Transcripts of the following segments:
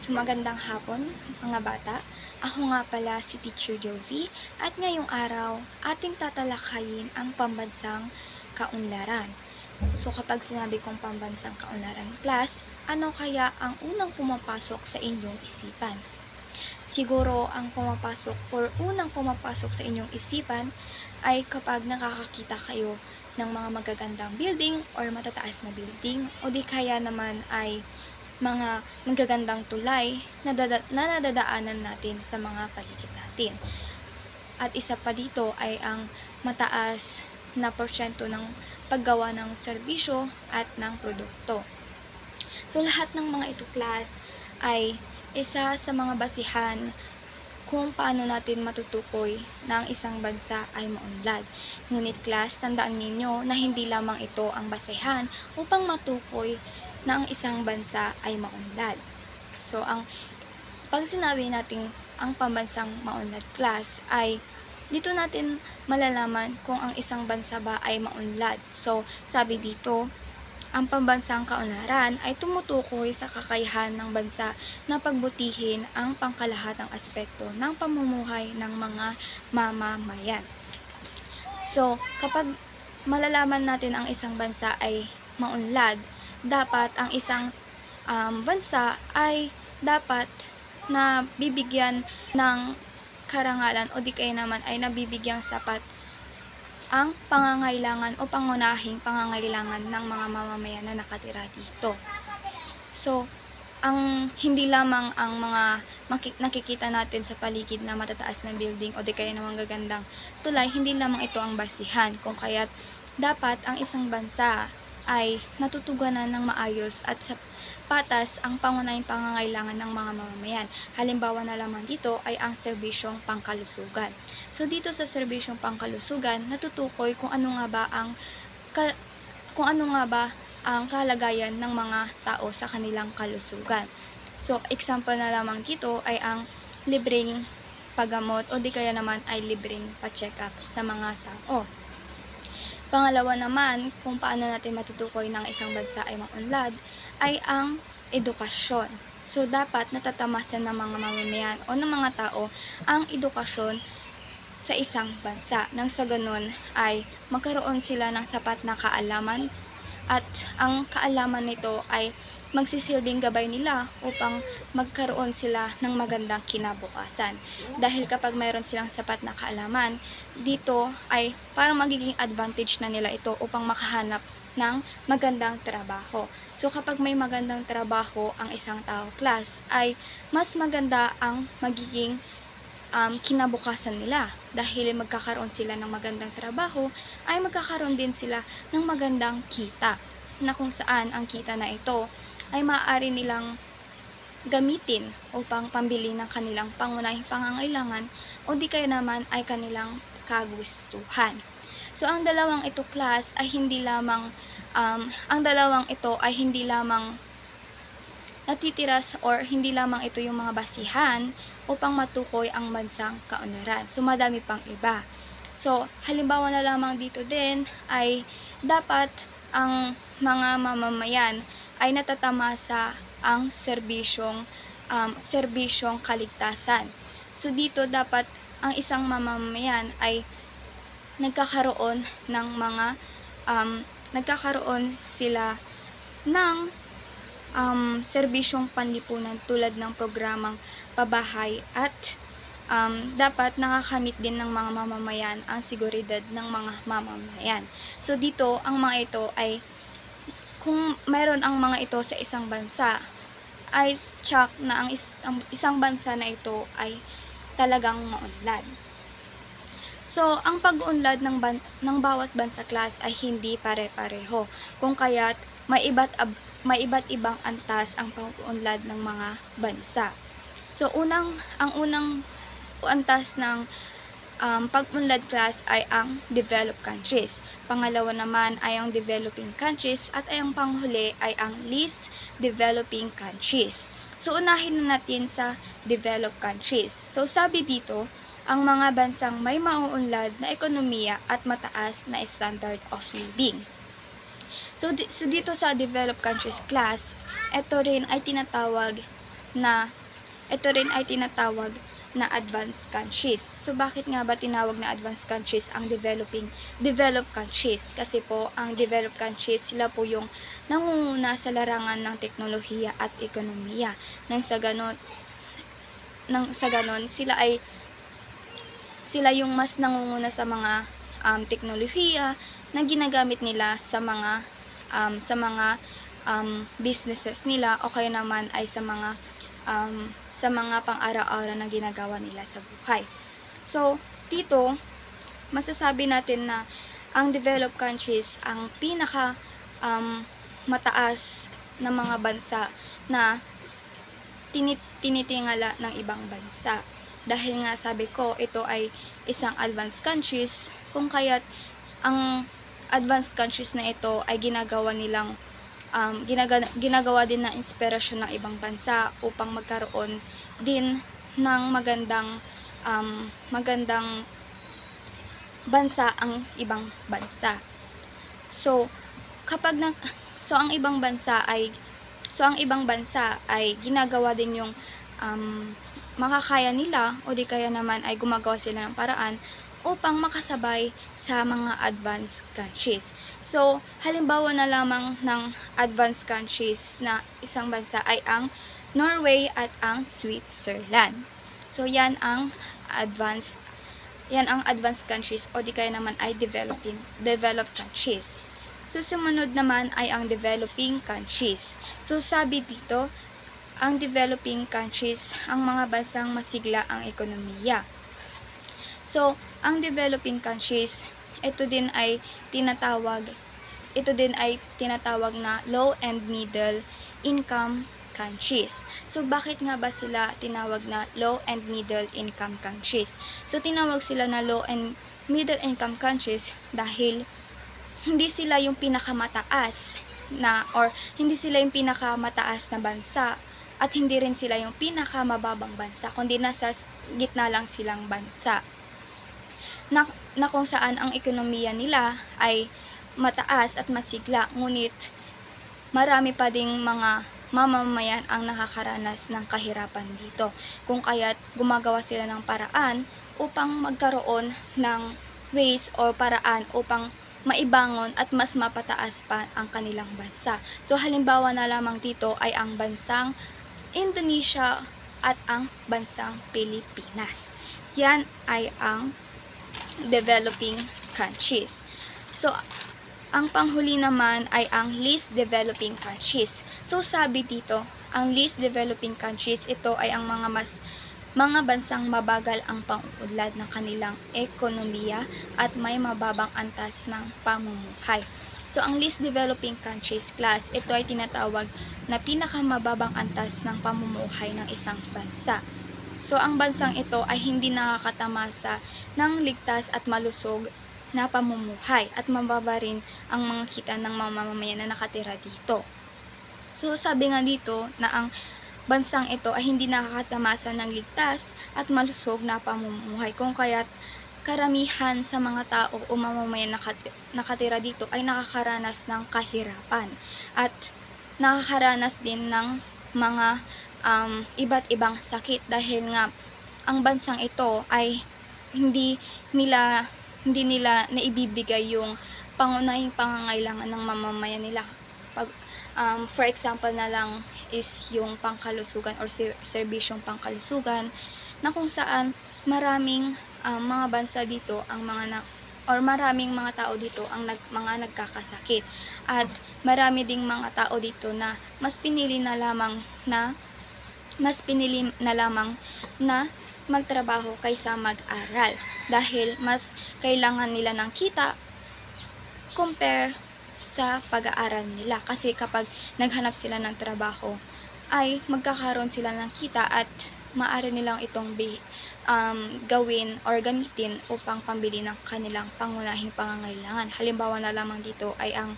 So magandang hapon mga bata, ako nga pala si Teacher Jovi at ngayong araw ating tatalakayin ang pambansang kaunlaran. So kapag sinabi kong pambansang kaunlaran class, ano kaya ang unang pumapasok sa inyong isipan? Siguro ang pumapasok or unang pumapasok sa inyong isipan ay kapag nakakakita kayo ng mga magagandang building or matataas na building o di kaya naman ay mga magagandang tulay na nadadaanan natin sa mga paligid natin. At isa pa dito ay ang mataas na porsyento ng paggawa ng serbisyo at ng produkto. So lahat ng mga ito class ay isa sa mga basihan kung paano natin matutukoy na ang isang bansa ay maunlad. Ngunit class, tandaan ninyo na hindi lamang ito ang basehan upang matukoy na ang isang bansa ay maunlad. So, pag sinabi natin ang pambansang maunlad class ay dito natin malalaman kung ang isang bansa ba ay maunlad. So, sabi dito, ang pambansang kaunlaran ay tumutukoy sa kakayahan ng bansa na pagbutihin ang pangkalahatang aspekto ng pamumuhay ng mga mamamayan. So, kapag malalaman natin ang isang bansa ay maunlad, dapat ang isang bansa ay dapat na bibigyan ng karangalan o di kaya naman ay nabibigyang sapat ang pangangailangan o pangunahing pangangailangan ng mga mamamayan na nakatira dito. So, hindi lamang ang mga nakikita natin sa paligid na matataas na building o di kaya namang gagandang tulay, hindi lamang ito ang basihan kung kaya't dapat ang isang bansa ay natutugunan ng maayos at sa patas ang pangunahing pangangailangan ng mga mamamayan. Halimbawa na lamang dito ay ang serbisyong pangkalusugan. So dito sa serbisyong pangkalusugan, natutukoy kung ano nga ba ang kalagayan ng mga tao sa kanilang kalusugan. So example na lamang dito ay ang libreng paggamot o di kaya naman ay libreng pa-check up sa mga tao. Pangalawa naman, kung paano natin matutukoy ng isang bansa ay maunlad, ay ang edukasyon. So, dapat natatamasan ng mga mamamayan o ng mga tao ang edukasyon sa isang bansa. Nang sa ganun ay magkaroon sila ng sapat na kaalaman at ang kaalaman nito ay magsisilbing gabay nila upang magkaroon sila ng magandang kinabukasan. Dahil kapag mayroon silang sapat na kaalaman, dito ay parang magiging advantage na nila ito upang makahanap ng magandang trabaho. So kapag may magandang trabaho ang isang tao class, ay mas maganda ang magiging kinabukasan nila. Dahil magkakaroon sila ng magandang trabaho, ay magkakaroon din sila ng magandang kita, na kung saan ang kita na ito ay maaari nilang gamitin upang pambili ng kanilang pangunahing pangangailangan o di kaya naman ay kanilang kagustuhan. So ang dalawang ito class ay hindi lamang natitiras or hindi lamang ito yung mga basihan upang matukoy ang bansang kaunlaran. So madami pang iba. So halimbawa na lamang dito din ay dapat ang mga mamamayan ay natatamasa ang serbisyong kaligtasan. So dito dapat ang isang mamamayan ay nagkakaroon sila ng serbisyong panlipunan tulad ng programang pabahay at dapat nakakamit din ng mga mamamayan ang seguridad ng mga mamamayan. So dito ang mga ito ay kung mayroon ang mga ito sa isang bansa, ay check na ang isang bansa na ito ay talagang maunlad. So, ang pag-unlad ng bawat bansa class ay hindi pare-pareho. Kung kaya't may iba't ibang antas ang pag-unlad ng mga bansa. So, ang unang antas ng pag-unlad class ay ang developed countries. Pangalawa naman ay ang developing countries at ang panghuli ay ang least developing countries. So unahin na natin sa developed countries. So sabi dito, ang mga bansang may mauunlad na ekonomiya at mataas na standard of living. So dito sa developed countries class, ito rin ay tinatawag na ito rin ay tinatawag na advanced countries. So, bakit nga ba tinawag na advanced countries ang developed countries? Kasi po, ang developed countries, sila po yung nangunguna sa larangan ng teknolohiya at ekonomiya. Nang sa ganon, sila yung mas nangunguna sa mga teknolohiya na ginagamit nila sa mga businesses nila, o kaya naman ay sa mga pang-araw-araw na ginagawa nila sa buhay. So, dito, masasabi natin na ang developed countries ang pinaka mataas na mga bansa na tinitingala ng ibang bansa. Dahil nga sabi ko, ito ay isang advanced countries, kung kaya't ang advanced countries na ito ay ginagawa din na inspirasyon ng ibang bansa upang magkaroon din ng magandang bansa ang ibang bansa. So ang ibang bansa ay ginagawa din yung makakaya nila, o di kaya naman ay gumagawa sila ng paraan upang makasabay sa mga advanced countries. So, halimbawa na lamang ng advanced countries na isang bansa ay ang Norway at ang Switzerland. So, yan ang advanced countries, o di kaya naman ay developed countries. So, sumunod naman ay ang developing countries. So, sabi dito, ang developing countries, ang mga bansang masigla ang ekonomiya. So, ang developing countries, ito din ay tinatawag na low and middle income countries. So, bakit nga ba sila tinawag na low and middle income countries? So, tinawag sila na low and middle income countries dahil hindi sila yung pinakamataas na bansa, at hindi rin sila yung pinakamababang bansa, kundi nasa gitna lang silang bansa. Na kung saan ang ekonomiya nila ay mataas at masigla, ngunit marami pa ding mga mamamayan ang nakakaranas ng kahirapan dito, kung kaya't gumagawa sila ng paraan upang magkaroon ng ways o paraan upang maibangon at mas mapataas pa ang kanilang bansa. So, halimbawa na lamang dito ay ang bansang Indonesia at ang bansang Pilipinas. Yan ay ang developing countries. So, ang panghuli naman ay ang least developing countries. So, sabi dito, ang least developing countries, ito ay ang mga bansang mabagal ang pang-unlad ng kanilang ekonomiya at may mababang antas ng pamumuhay. So, ang least developing countries class, ito ay tinatawag na pinakamababang antas ng pamumuhay ng isang bansa. So, ang bansang ito ay hindi nakakatamasa ng ligtas at malusog na pamumuhay, at mababa rin ang mga kita ng mamamayan na nakatira dito. So, sabi nga dito na ang bansang ito ay hindi nakakatamasa ng ligtas at malusog na pamumuhay, kung kaya't karamihan sa mga tao o mamamayan nakatira dito ay nakakaranas ng kahirapan at nakakaranas din ng mga iba't ibang sakit, dahil nga ang bansang ito ay hindi nila naibibigay yung pangunahing pangangailangan ng mamamayan nila. For example na lang is yung pangkalusugan or serbisyong pangkalusugan, na kung saan maraming mga bansa dito maraming mga tao dito ang mga nagkakasakit, at marami ding mga tao dito na mas pinili na lamang na magtrabaho kaysa mag-aral, dahil mas kailangan nila ng kita compare sa pag-aaral nila. Kasi kapag naghanap sila ng trabaho ay magkakaroon sila ng kita, at maaari nilang itong gawin or gamitin upang pambili ng kanilang pangunahing pangangailangan. Halimbawa na lamang dito ay ang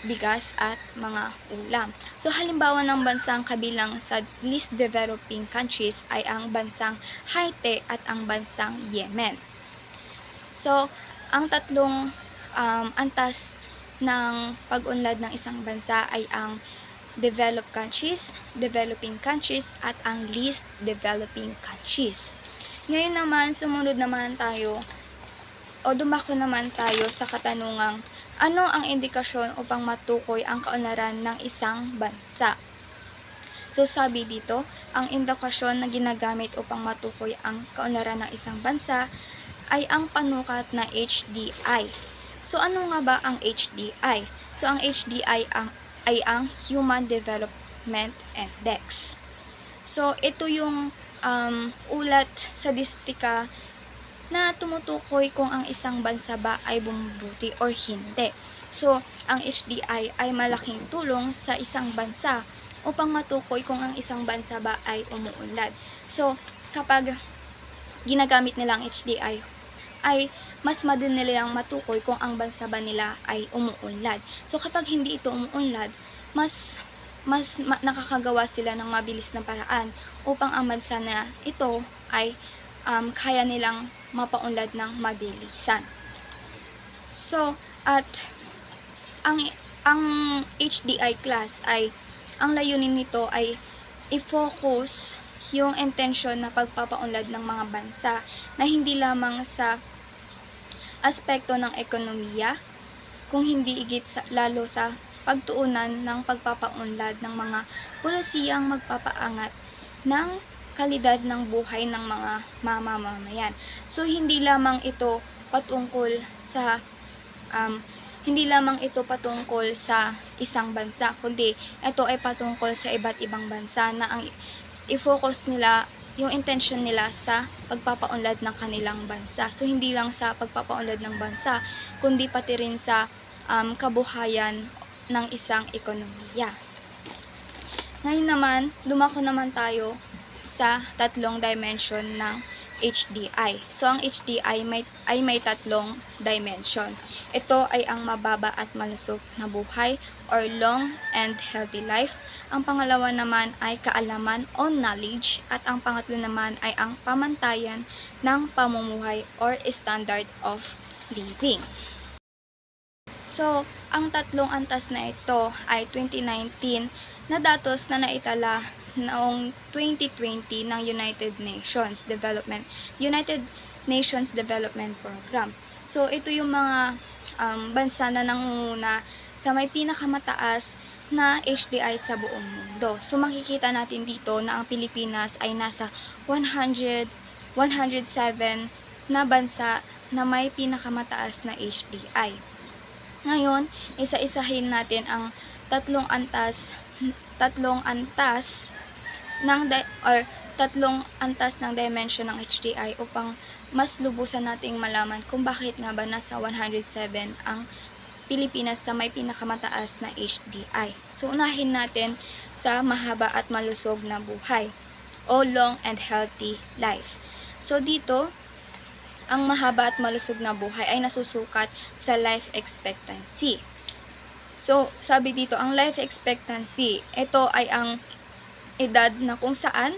bigas at mga ulam. So, halimbawa ng bansang kabilang sa least developing countries ay ang bansang Haiti at ang bansang Yemen. So, ang tatlong antas ng pag-unlad ng isang bansa ay ang developed countries, developing countries, at ang least developing countries. Ngayon naman, sumunod naman tayo o dumako naman tayo sa katanungang ano ang indikasyon upang matukoy ang kaunlaran ng isang bansa. So sabi dito, ang indikasyon na ginagamit upang matukoy ang kaunlaran ng isang bansa ay ang panukat na HDI. So ano nga ba ang HDI? So ang HDI ay ang Human Development Index. So ito yung ulat statistika na tumutukoy kung ang isang bansa ba ay bumubuti or hindi. So ang HDI ay malaking tulong sa isang bansa upang matukoy kung ang isang bansa ba ay umuunlad. So kapag ginagamit nila ang HDI, ay mas madali nilang matukoy kung ang bansa ba nila ay umuunlad. So kapag hindi ito umuunlad, mas nakakagawa sila ng mabilis na paraan upang ang bansa na ito ay kaya nilang mapaunlad ng mabilisan. So at ang HDI class ay ang layunin nito ay i-focus yung intention na pagpapaunlad ng mga bansa na hindi lamang sa aspekto ng ekonomiya, kung hindi higit lalo sa pagtuunan ng pagpapaunlad ng mga polisiyang magpapaangat ng kalidad ng buhay ng mga mamamayan. So hindi lamang ito patungkol sa isang bansa, kundi ito ay patungkol sa iba't ibang bansa na ang i-focus nila yung intention nila sa pagpapaunlad ng kanilang bansa. So hindi lang sa pagpapaunlad ng bansa, kundi pati rin sa kabuhayan ng isang ekonomiya. Ngayon naman, dumako naman tayo sa tatlong dimension ng HDI. So ang HDI ay may tatlong dimension. Ito ay ang mababa at malusog na buhay or long and healthy life. Ang pangalawa naman ay kaalaman o knowledge, at ang pangatlo naman ay ang pamantayan ng pamumuhay or standard of living. So, ang tatlong antas na ito ay 2019 na datos na naitala noong 2020 ng United Nations Development Program. So, ito yung mga bansa na nangunguna sa may pinakamataas na HDI sa buong mundo. So, makikita natin dito na ang Pilipinas ay nasa 107 na bansa na may pinakamataas na HDI. Ngayon, isa-isahin natin ang tatlong antas ng dimension ng HDI upang mas lubusan nating malaman kung bakit nga ba nasa 107 ang Pilipinas sa may pinakamataas na HDI. So, unahin natin sa mahaba at malusog na buhay o long and healthy life. So, dito, ang mahaba at malusog na buhay ay nasusukat sa life expectancy. So, sabi dito, ang life expectancy, ito ay ang edad na kung saan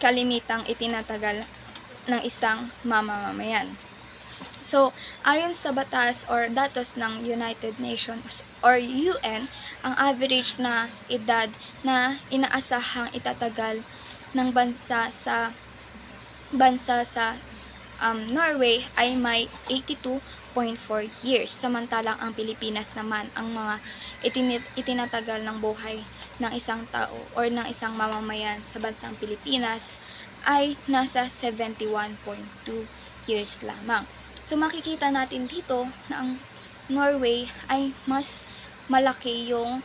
kalimitang itinatagal ng isang mamamayan. So, ayon sa batas or datos ng United Nations or UN, ang average na edad na inaasahang itatagal ng bansa sa Norway ay may 82.4 years. Samantalang ang Pilipinas naman, ang mga itinatagal ng buhay ng isang tao or ng isang mamamayan sa bansang Pilipinas ay nasa 71.2 years lamang. So makikita natin dito na ang Norway ay mas malaki yung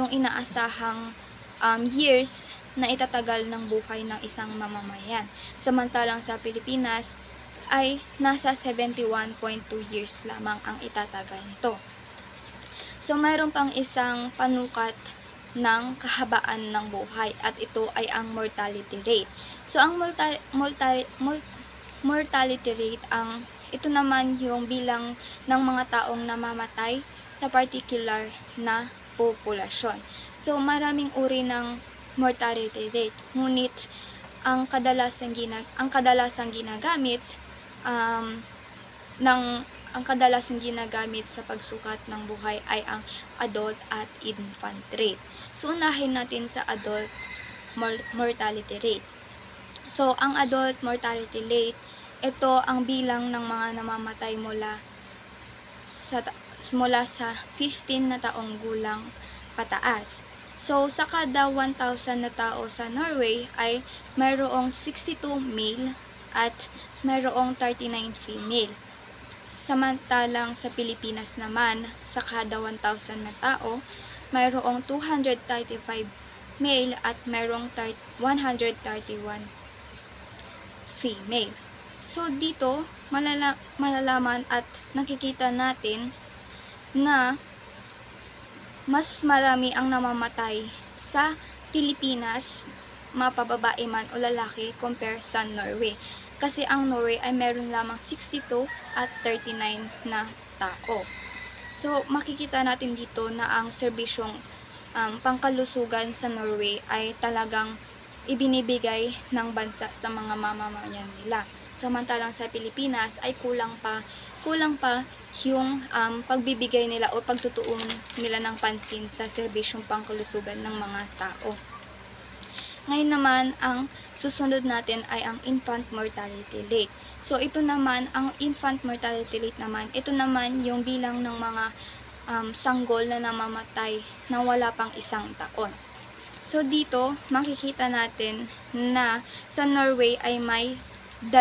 inaasahang years na itatagal ng buhay ng isang mamamayan. Samantalang sa Pilipinas ay nasa 71.2 years lamang ang itatagal nito. So mayroon pang isang panukat ng kahabaan ng buhay, at ito ay ang mortality rate. So ang mortality rate, ito naman yung bilang ng mga taong namamatay sa particular na populasyon. So maraming uri ng mortality rate, ngunit ang kadalasang ginagamit ang kadalasang ginagamit sa pagsukat ng buhay ay ang adult at infant rate. So, unahin natin sa adult mortality rate. So, ang adult mortality rate, ito ang bilang ng mga namamatay mula sa 15 na taong gulang pataas. So, sa kada 1,000 na tao sa Norway ay mayroong 62 male at mayroong 39 female. Samantalang sa Pilipinas naman, sa kada 1,000 na tao, mayroong 235 male at mayroong 131 female. So, dito, malalaman at nakikita natin na mas marami ang namamatay sa Pilipinas, mapababae man o lalaki, compare sa Norway. Kasi ang Norway ay meron lamang 62 at 39 na tao. So, makikita natin dito na ang serbisyong pangkalusugan sa Norway ay talagang ibinibigay ng bansa sa mga mamamayan nila. Samantalang sa Pilipinas ay kulang pa yung pagbibigay nila o pagtutuon nila ng pansin sa serbisyong pangkalusugan ng mga tao. Ngayon naman, ang susunod natin ay ang infant mortality rate. So, ito naman, ang infant mortality rate naman, ito naman yung bilang ng mga sanggol na namamatay na wala pang 1 taon. So, dito, makikita natin na sa Norway ay may 2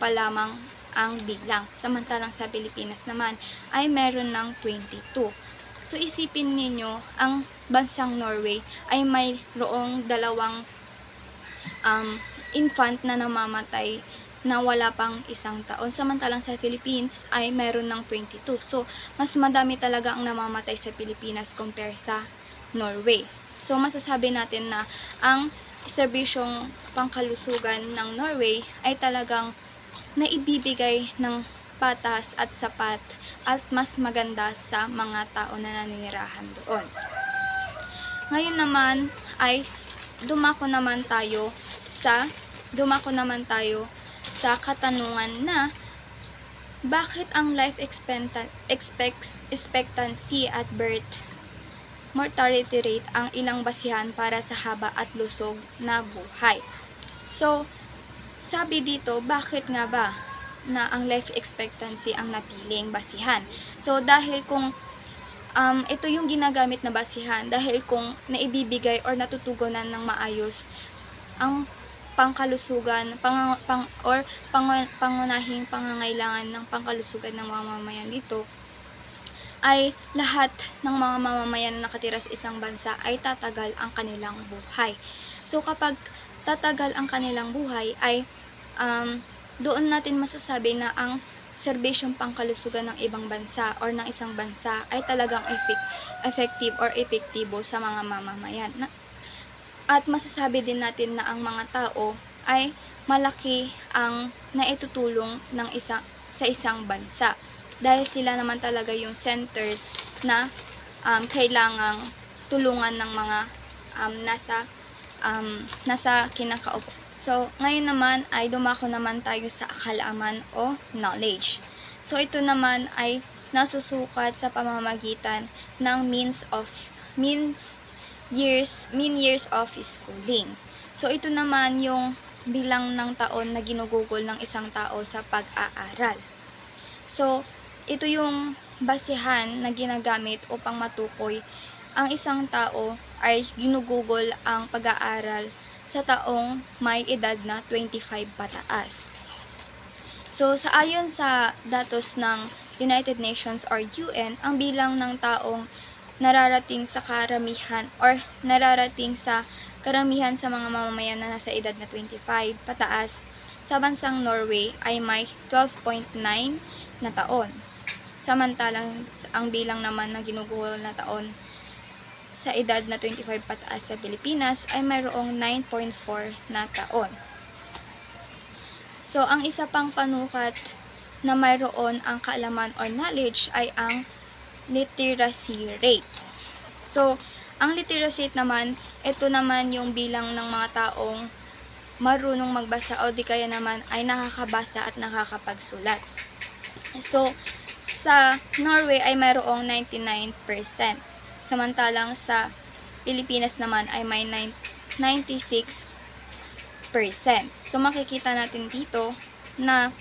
pa lamang ang bilang. Samantalang sa Pilipinas naman ay meron ng 22. So, isipin ninyo, ang bansang Norway ay mayroong 2 infant na namamatay na wala pang 1 taon. Samantalang sa Philippines ay meron ng 22. So, mas madami talaga ang namamatay sa Pilipinas compare sa Norway. So, masasabi natin na ang serbisyong pangkalusugan ng Norway ay talagang naibibigay ng patas at sapat at mas maganda sa mga tao na naninirahan doon. Ngayon naman ay dumako naman tayo sa katanungan na bakit ang life expectancy at birth mortality rate ang ilang basihan para sa haba at lusog na buhay. So, sabi dito, bakit nga ba na ang life expectancy ang napiling basihan? So, dahil kung ito yung ginagamit na basihan, dahil kung naibibigay or natutugunan ng maayos ang pangkalusugan, pangunahing pangangailangan ng pangkalusugan ng mamamayan dito, ay lahat ng mga mamamayan na nakatira sa isang bansa ay tatagal ang kanilang buhay. So, kapag tatagal ang kanilang buhay ay doon natin masasabi na ang serbisyong pangkalusugan ng ibang bansa or ng isang bansa ay talagang effective or epektibo sa mga mamamayan. At masasabi din natin na ang mga tao ay malaki ang naitutulong sa isang bansa. Dahil sila naman talaga yung center na kailangang tulungan ng mga nasa kinakaupo. So, ngayon naman ay dumako naman tayo sa kaalaman o knowledge. So, ito naman ay nasusukat sa pamamagitan ng mean years of schooling. So, ito naman yung bilang ng taon na ginugugol ng isang tao sa pag-aaral. So, ito yung basihan na ginagamit upang matukoy ang isang tao ay ginugugol ang pag-aaral sa taong may edad na 25 pataas. So, ayon sa datos ng United Nations or UN, ang bilang ng taong nararating sa karamihan sa mga mamamayan na nasa edad na 25 pataas sa bansang Norway ay may 12.9 na taon. Samantalang ang bilang naman na ginugol na taon sa edad na 25 pataas sa Pilipinas ay mayroong 9.4 na taon. So, ang isa pang panukat na mayroon ang kaalaman or knowledge ay ang literacy rate. So, ang literacy rate naman, ito naman yung bilang ng mga taong marunong magbasa o di kaya naman ay nakakabasa at nakakapagsulat. So, sa Norway ay mayroong 99%. Samantalang sa Pilipinas naman ay may 96%. So makikita natin dito na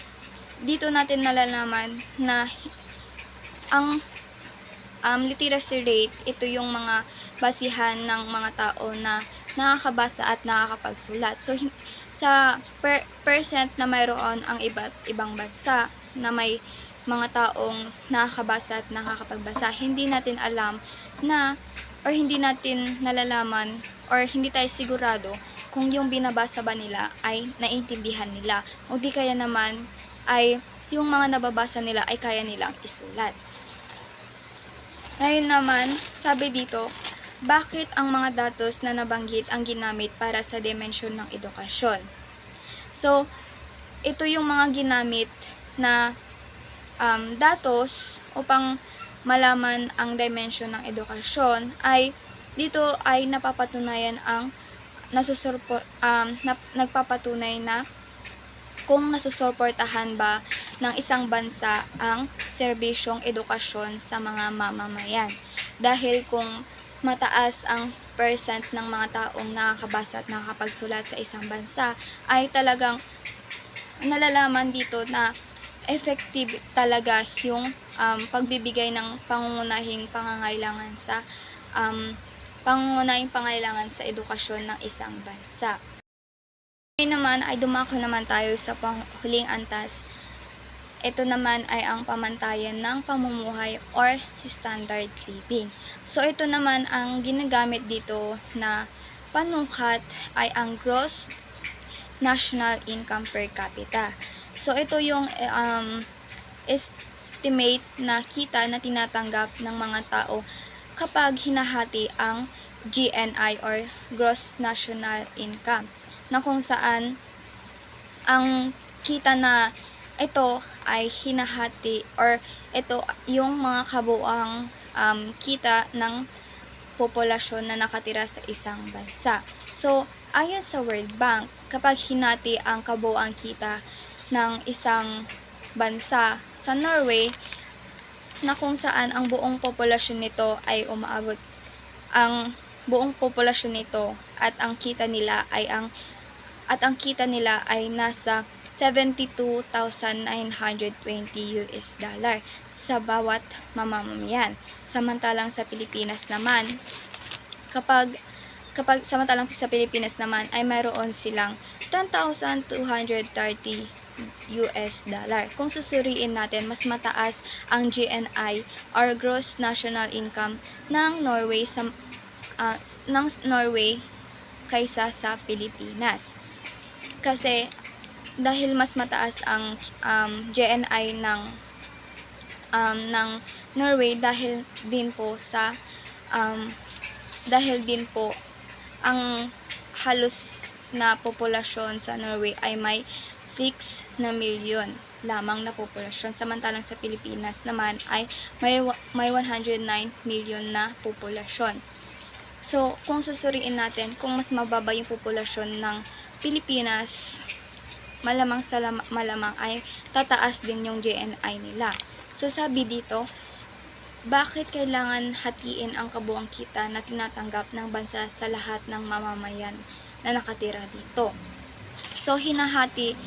dito natin nalalaman na ang literacy rate, ito yung mga basihan ng mga tao na nakakabasa at nakakapagsulat. So, sa percent na mayroon ang iba't ibang bansa na may mga taong nakakabasa at nakakapagbasa, hindi natin alam na, or hindi natin nalalaman, or hindi tayo sigurado kung yung binabasa ba nila ay naiintindihan nila, o di kaya naman ay yung mga nababasa nila ay kaya nilang isulat. Ngayon naman, sabi dito, bakit ang mga datos na nabanggit ang ginamit para sa dimensyon ng edukasyon? So, ito yung mga ginamit na datos upang malaman ang dimensyon ng edukasyon ay dito ay napapatunayan ang nagpapatunay na kung nasusuportahan ba ng isang bansa ang serbisyong edukasyon sa mga mamamayan. Dahil kung mataas ang percent ng mga taong nakakabasa at nakakapagsulat sa isang bansa, ay talagang nalalaman dito na effective talaga yung pagbibigay ng pangunahing pangangailangan sa edukasyon ng isang bansa. Ngayon naman ay dumako naman tayo sa panghuling antas. Ito naman ay ang pamantayan ng pamumuhay or standard living. So ito naman ang ginagamit dito na panungkat ay ang gross national income per capita. So ito yung estimate na kita na tinatanggap ng mga tao kapag hinahati ang GNI or gross national income, na kung saan ang kita na ito ay hinahati, or ito yung mga kabuuang kita ng populasyon na nakatira sa isang bansa. So, ayon sa World Bank, kapag hinati ang kabuuang kita ng isang bansa sa Norway, na kung saan ang buong populasyon nito ay umaabot, ang buong populasyon nito at ang kita nila ay nasa 72,920 US dollar sa bawat mamamayan. Samantalang sa Pilipinas naman, samantalang sa Pilipinas naman ay mayroon silang 10,230 US dollar. Kung susuriin natin, mas mataas ang GNI or gross national income ng Norway kaysa sa Pilipinas. Kasi dahil mas mataas ang GNI ng Norway, dahil din po ang halos na populasyon sa Norway ay may 6 na milyon lamang na populasyon, samantalang sa Pilipinas naman ay may 109 milyon na populasyon. So, kung susuriin natin, kung mas mababa yung populasyon ng Pilipinas, malamang ay tataas din yung GNI nila. So, sabi dito, bakit kailangan hatiin ang kabuuang kita na tinatanggap ng bansa sa lahat ng mamamayan na nakatira dito? So, hinahati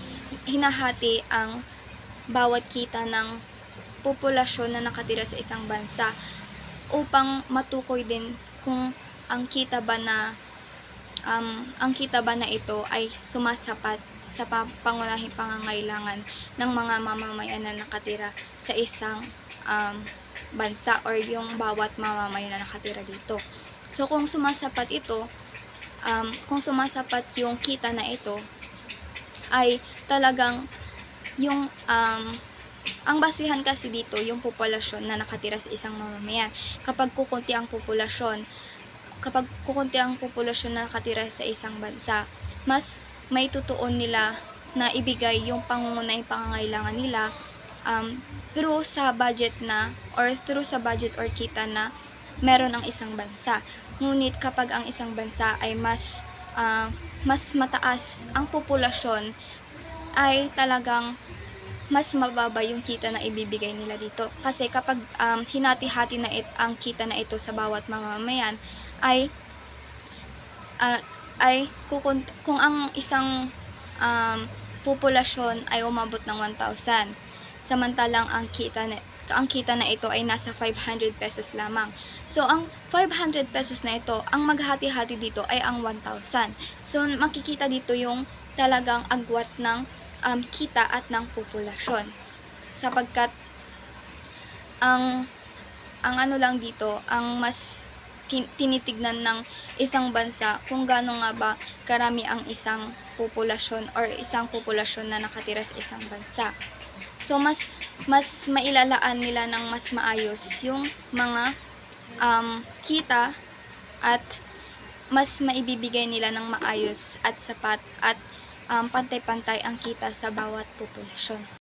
ang bawat kita ng populasyon na nakatira sa isang bansa upang matukoy din kung ang kita ba na ito ay sumasapat sa pangunahing pangangailangan ng mga mamamayan na nakatira sa isang bansa, or yung bawat mamamayan na nakatira dito. So kung sumasapat yung kita na ito, ay talagang yung ang basihan kasi dito yung populasyon na nakatira sa isang mamamayan. Kapag kukunti ang populasyon na nakatira sa isang bansa, mas may tutuon nila na ibigay yung pangunahing pangangailangan nila through sa budget or kita na meron ang isang bansa. Ngunit kapag ang isang bansa ay mas mataas ang populasyon, ay talagang mas mababa yung kita na ibibigay nila dito. Kasi kapag hinati-hati na ang kita na ito sa bawat mamamayan ay kung ang isang populasyon ay umabot ng 1,000, samantalang ang kita na ito ay nasa 500 pesos lamang. So, ang 500 pesos na ito, ang maghati-hati dito ay ang 1,000. So, makikita dito yung talagang agwat ng kita at ng populasyon. Sapagkat ang ano lang dito, ang mas tinitignan ng isang bansa kung gaano nga ba karami ang isang populasyon or isang populasyon na nakatira sa isang bansa. So, mas mailalaan nila ng mas maayos yung mga kita at mas maibibigay nila ng maayos at sapat at pantay-pantay ang kita sa bawat populasyon.